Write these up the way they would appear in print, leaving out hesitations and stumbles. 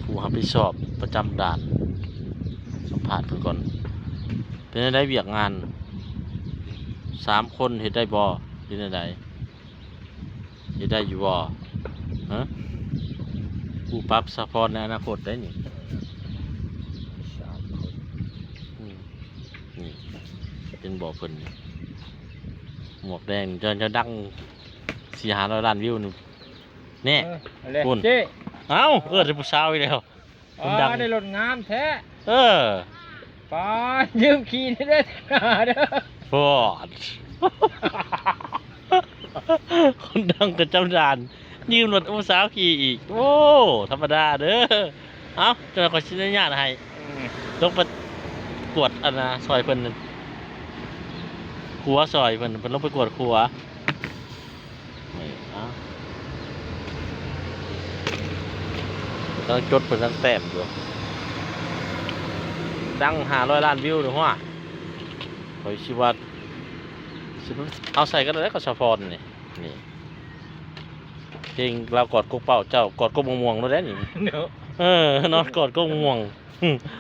ผู้รับผิดชอบประจำด่านสัมภาษณ์เพิ่นก่อนเป็นได้เวียกงาน3 คนเฮ็ดได้บ่เป็นได้เฮ็ดได้อยู่บ่ฮะผู้ปรับซัพพอร์ตในอนาคตได้นี่นี่เป็นบ่เพิ่นหมวกแดงจะดัง400-500 ล้านวิวนี่แน่คุณ เอ้าจะผู้สาวอีกแล้วคนดัง ได้รถงามแท้ ปายืมขี่นี่ได้เด้อ ฟอด คนดังกับจำดานยืมรถผู้สาวขี่อีกโอ้ธรรมดาเด้อเอ้าจะขอชิ้นญาตให้ลงไปกวดอันนะซอยเพิ่นครัวซอยเพิ่นลงไปกวดครัวต้องจดเพิ่นทั้งแต้มอยู่ดัง500 ล้านวิวดูว่าคอยชิวัดเอาใส่กันแล้วก็สะพอนนี่เพลงเรากอดกกเป่าเจ้ากอดกกม่วงๆแล้วได้นี่นอนกอดกกม่วง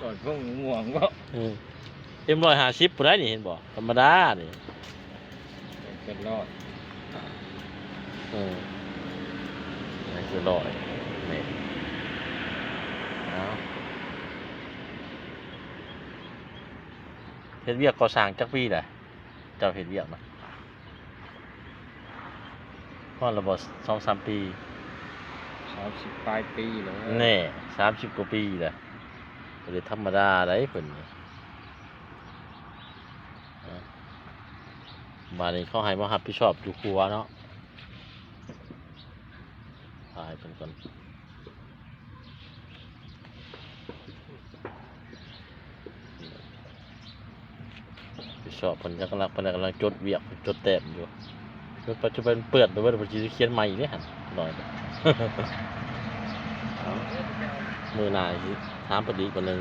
กอดกกม่วงก็M150บ่ได้นี่เห็นบ่ธรรมดานี่เป็นรอดนี่คือรอดนี่เฮ็ดเวียกก่อสร้างจักปีแหละเจ้าเฮ็ดเวียกนะพอระบบ2-3 ปี30 ปลายปีแล้วแน่30 กว่าปีแหละบ่ได้ธรรมดาได้เพิ่นบาดนี้เขาให้มารับผิดชอบอยู่ครัวเนาะตายเพิ่นก่อนชอบเพิ่นกำลังจดเวียกจดแต้มอยู่ปัจจุบันเปิดด้วยว่าเพิ่นสิเขียนใหม่นี่หั่นหน่อยมื้อหน้าสิถามเพิ่นอีกคนนึง